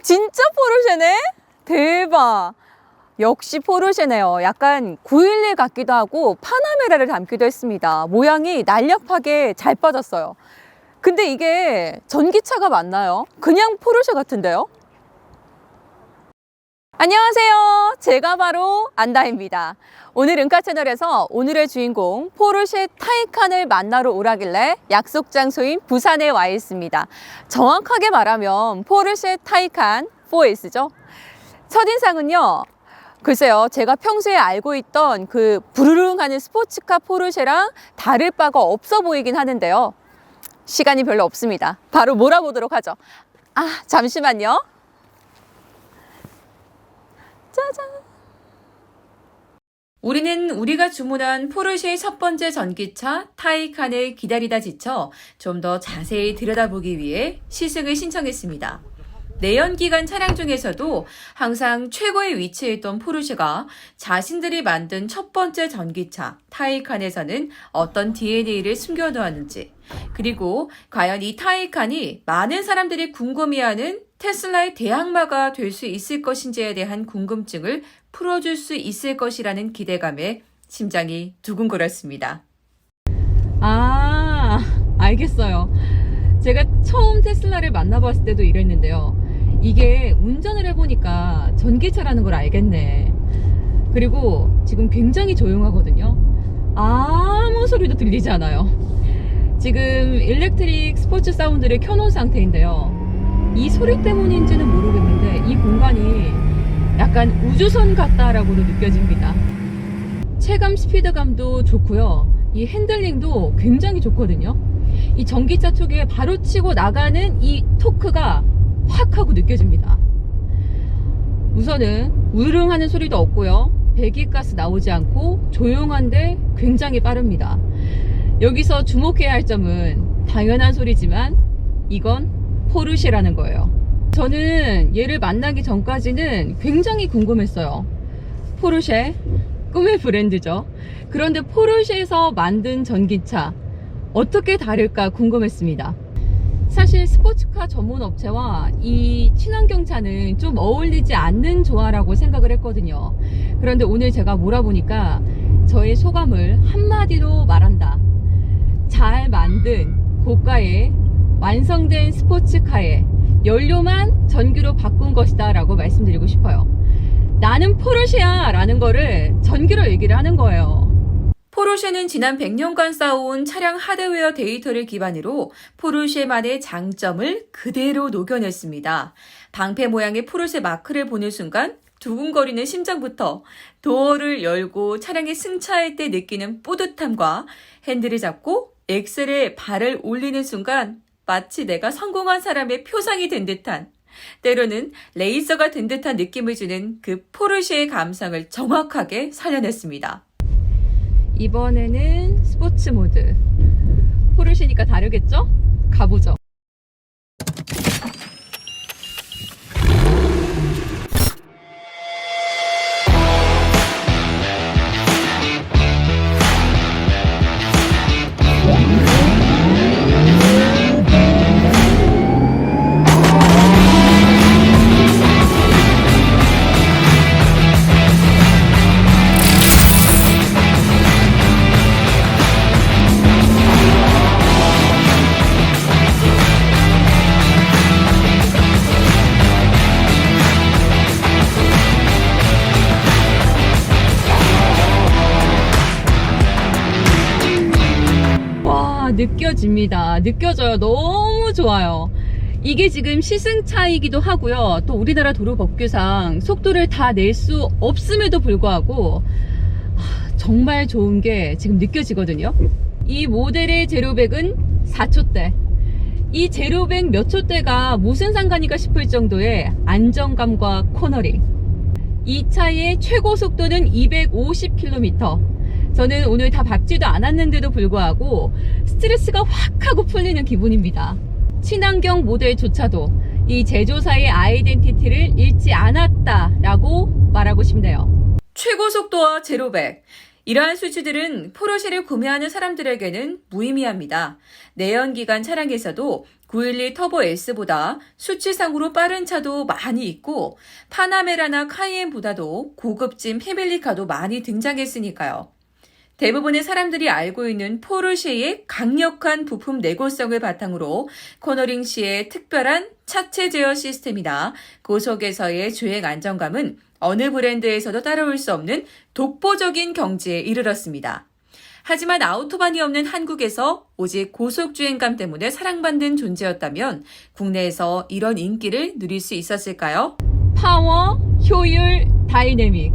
진짜 포르쉐네? 대박. 역시 포르쉐네요. 약간 911 같기도 하고 파나메라를 담기도 했습니다. 모양이 날렵하게 잘 빠졌어요. 근데 이게 전기차가 맞나요? 그냥 포르쉐 같은데요? 안녕하세요. 제가 바로 안다입니다. 오늘 은카 채널에서 오늘의 주인공 포르쉐 타이칸을 만나러 오라길래 약속 장소인 부산에 와 있습니다. 정확하게 말하면 포르쉐 타이칸 4S죠. 첫인상은요, 글쎄요, 제가 평소에 알고 있던 그 부르릉 하는 스포츠카 포르쉐랑 다를 바가 없어 보이긴 하는데요. 시간이 별로 없습니다. 바로 몰아보도록 하죠. 잠시만요. 짜잔. 우리는 우리가 주문한 포르쉐의 첫 번째 전기차 타이칸을 기다리다 지쳐 좀 더 자세히 들여다보기 위해 시승을 신청했습니다. 내연기관 차량 중에서도 항상 최고의 위치에 있던 포르쉐가 자신들이 만든 첫 번째 전기차 타이칸에서는 어떤 DNA를 숨겨놓았는지, 그리고 과연 이 타이칸이 많은 사람들이 궁금해하는 테슬라의 대항마가 될 수 있을 것인지에 대한 궁금증을 풀어줄 수 있을 것이라는 기대감에 심장이 두근거렸습니다. 알겠어요. 제가 처음 테슬라를 만나봤을 때도 이랬는데요. 이게 운전을 해보니까 전기차라는 걸 알겠네. 그리고 지금 굉장히 조용하거든요. 아무 소리도 들리지 않아요. 지금 일렉트릭 스포츠 사운드를 켜놓은 상태인데요. 이 소리 때문인지는 모르겠는데 이 공간이 약간 우주선 같다라고도 느껴집니다. 체감 스피드감도 좋고요. 이 핸들링도 굉장히 좋거든요. 이 전기차 쪽에 바로 치고 나가는 이 토크가 확 하고 느껴집니다. 우선은 우르릉 하는 소리도 없고요. 배기가스 나오지 않고 조용한데 굉장히 빠릅니다. 여기서 주목해야 할 점은 당연한 소리지만 이건 포르쉐라는 거예요. 저는 얘를 만나기 전까지는 굉장히 궁금했어요. 포르쉐, 꿈의 브랜드죠. 그런데 포르쉐에서 만든 전기차 어떻게 다를까 궁금했습니다. 사실 스포츠카 전문 업체와 이 친환경차는 좀 어울리지 않는 조화라고 생각을 했거든요. 그런데 오늘 제가 몰아보니까 저의 소감을 한마디로 말한다. 잘 만든 고가의 완성된 스포츠카에 연료만 전기로 바꾼 것이다 라고 말씀드리고 싶어요. 나는 포르쉐야 라는 거를 전기로 얘기를 하는 거예요. 포르쉐는 지난 100년간 쌓아온 차량 하드웨어 데이터를 기반으로 포르쉐만의 장점을 그대로 녹여냈습니다. 방패 모양의 포르쉐 마크를 보는 순간 두근거리는 심장부터 도어를 열고 차량에 승차할 때 느끼는 뿌듯함과 핸들을 잡고 엑셀에 발을 올리는 순간 마치 내가 성공한 사람의 표상이 된 듯한, 때로는 레이서가 된 듯한 느낌을 주는 그 포르쉐의 감성을 정확하게 살려냈습니다. 이번에는 스포츠 모드. 포르쉐니까 다르겠죠? 가보죠. 느껴집니다. 느껴져요. 너무 좋아요. 이게 지금 시승차이기도 하고요. 또 우리나라 도로 법규상 속도를 다 낼 수 없음에도 불구하고 정말 좋은 게 지금 느껴지거든요. 이 모델의 제로백은 4초대. 이 제로백 몇 초대가 무슨 상관인가 싶을 정도의 안정감과 코너링. 이 차의 최고 속도는 250km. 저는 오늘 다 밟지도 않았는데도 불구하고 스트레스가 확 하고 풀리는 기분입니다. 친환경 모델조차도 이 제조사의 아이덴티티를 잃지 않았다라고 말하고 싶네요. 최고 속도와 제로백. 이러한 수치들은 포르쉐를 구매하는 사람들에게는 무의미합니다. 내연기관 차량에서도 911 터보 S보다 수치상으로 빠른 차도 많이 있고 파나메라나 카이엔보다도 고급진 패밀리카도 많이 등장했으니까요. 대부분의 사람들이 알고 있는 포르쉐의 강력한 부품 내구성을 바탕으로 코너링 시의 특별한 차체 제어 시스템이나 고속에서의 주행 안정감은 어느 브랜드에서도 따라올 수 없는 독보적인 경지에 이르렀습니다. 하지만 아우토반이 없는 한국에서 오직 고속주행감 때문에 사랑받는 존재였다면 국내에서 이런 인기를 누릴 수 있었을까요? 파워, 효율, 다이내믹.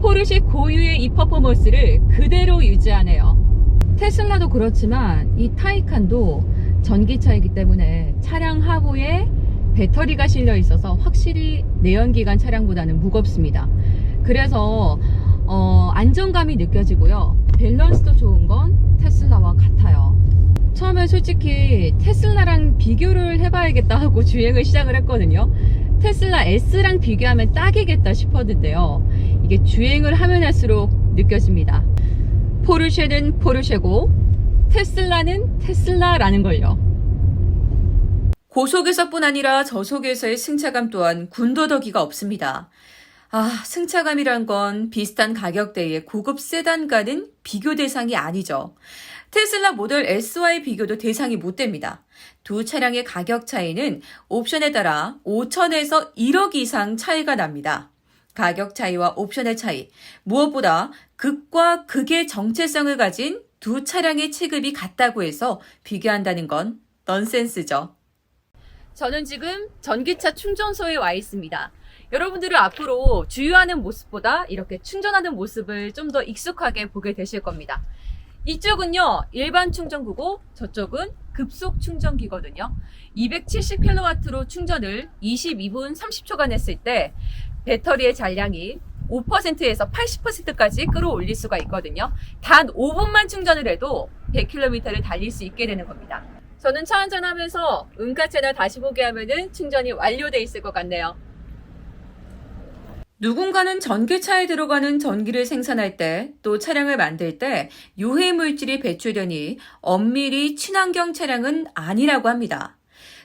포르쉐 고유의 이 퍼포먼스를 그대로 유지하네요. 테슬라도 그렇지만 이 타이칸도 전기차이기 때문에 차량 하부에 배터리가 실려 있어서 확실히 내연기관 차량보다는 무겁습니다. 그래서 안정감이 느껴지고요. 밸런스도 좋은 건 테슬라와 같아요. 처음에 솔직히 테슬라랑 비교를 해봐야겠다 하고 주행을 시작을 했거든요. 테슬라 S랑 비교하면 딱이겠다 싶었는데요. 이게 주행을 하면 할수록 느껴집니다. 포르쉐는 포르쉐고 테슬라는 테슬라라는 걸요. 고속에서뿐 아니라 저속에서의 승차감 또한 군더더기가 없습니다. 승차감이란 건 비슷한 가격대의 고급 세단과는 비교 대상이 아니죠. 테슬라 모델 S와의 비교도 대상이 못 됩니다. 두 차량의 가격 차이는 옵션에 따라 5천에서 1억 이상 차이가 납니다. 가격 차이와 옵션의 차이, 무엇보다 극과 극의 정체성을 가진 두 차량의 체급이 같다고 해서 비교한다는 건 넌센스죠. 저는 지금 전기차 충전소에 와 있습니다. 여러분들은 앞으로 주유하는 모습보다 이렇게 충전하는 모습을 좀 더 익숙하게 보게 되실 겁니다. 이쪽은요, 일반 충전구고 저쪽은 급속 충전기거든요. 270kW로 충전을 22분 30초간 했을 때 배터리의 잔량이 5%에서 80%까지 끌어올릴 수가 있거든요. 단 5분만 충전을 해도 100km를 달릴 수 있게 되는 겁니다. 저는 차 한잔하면서 은카 채널 다시 보게 하면은 충전이 완료돼 있을 것 같네요. 누군가는 전기차에 들어가는 전기를 생산할 때 또 차량을 만들 때 유해 물질이 배출되니 엄밀히 친환경 차량은 아니라고 합니다.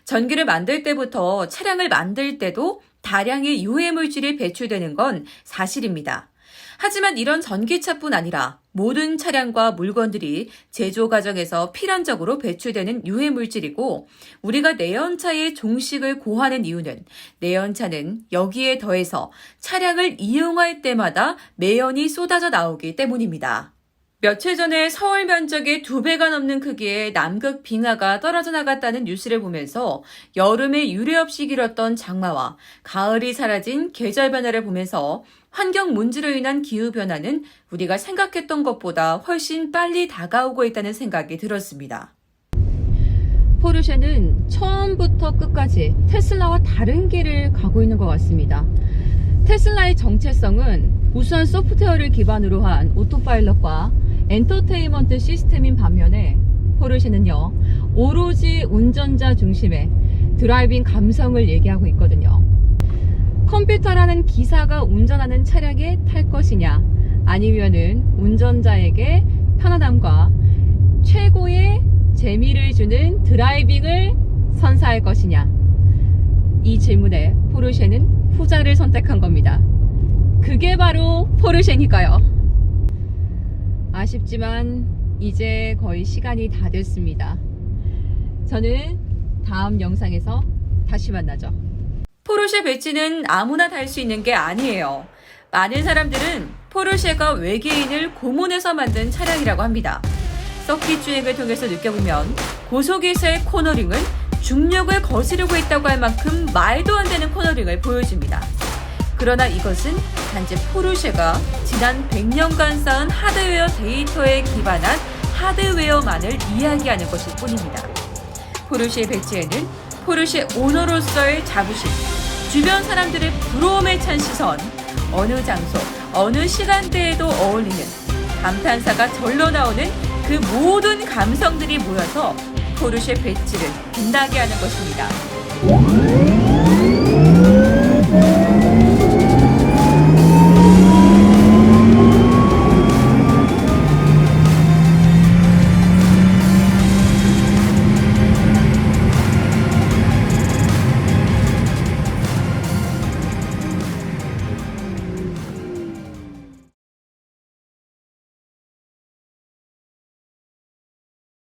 전기를 만들 때부터 차량을 만들 때도 다량의 유해 물질이 배출되는 건 사실입니다. 하지만 이런 전기차뿐 아니라 모든 차량과 물건들이 제조 과정에서 필연적으로 배출되는 유해 물질이고 우리가 내연차의 종식을 고하는 이유는 내연차는 여기에 더해서 차량을 이용할 때마다 매연이 쏟아져 나오기 때문입니다. 며칠 전에 서울 면적의 2배가 넘는 크기의 남극 빙하가 떨어져 나갔다는 뉴스를 보면서 여름에 유례 없이 길었던 장마와 가을이 사라진 계절 변화를 보면서 환경 문제로 인한 기후변화는 우리가 생각했던 것보다 훨씬 빨리 다가오고 있다는 생각이 들었습니다. 포르쉐는 처음부터 끝까지 테슬라와 다른 길을 가고 있는 것 같습니다. 테슬라의 정체성은 우수한 소프트웨어를 기반으로 한 오토파일럿과 엔터테인먼트 시스템인 반면에 포르쉐는요, 오로지 운전자 중심의 드라이빙 감성을 얘기하고 있거든요. 컴퓨터라는 기사가 운전하는 차량에 탈 것이냐, 아니면은 운전자에게 편안함과 최고의 재미를 주는 드라이빙을 선사할 것이냐, 이 질문에 포르쉐는 후자를 선택한 겁니다. 그게 바로 포르쉐니까요. 아쉽지만 이제 거의 시간이 다 됐습니다. 저는 다음 영상에서 다시 만나죠. 포르쉐 배지는 아무나 달 수 있는 게 아니에요. 많은 사람들은 포르쉐가 외계인을 고문해서 만든 차량이라고 합니다. 서킷 주행을 통해서 느껴보면 고속에서의 코너링은 중력을 거스르고 있다고 할 만큼 말도 안 되는 코너링을 보여줍니다. 그러나 이것은 단지 포르쉐가 지난 100년간 쌓은 하드웨어 데이터에 기반한 하드웨어만을 이야기하는 것일 뿐입니다. 포르쉐 배지에는 포르쉐 오너로서의 자부심, 주변 사람들의 부러움에 찬 시선, 어느 장소, 어느 시간대에도 어울리는 감탄사가 절로 나오는 그 모든 감성들이 모여서 포르쉐 배지를 빛나게 하는 것입니다.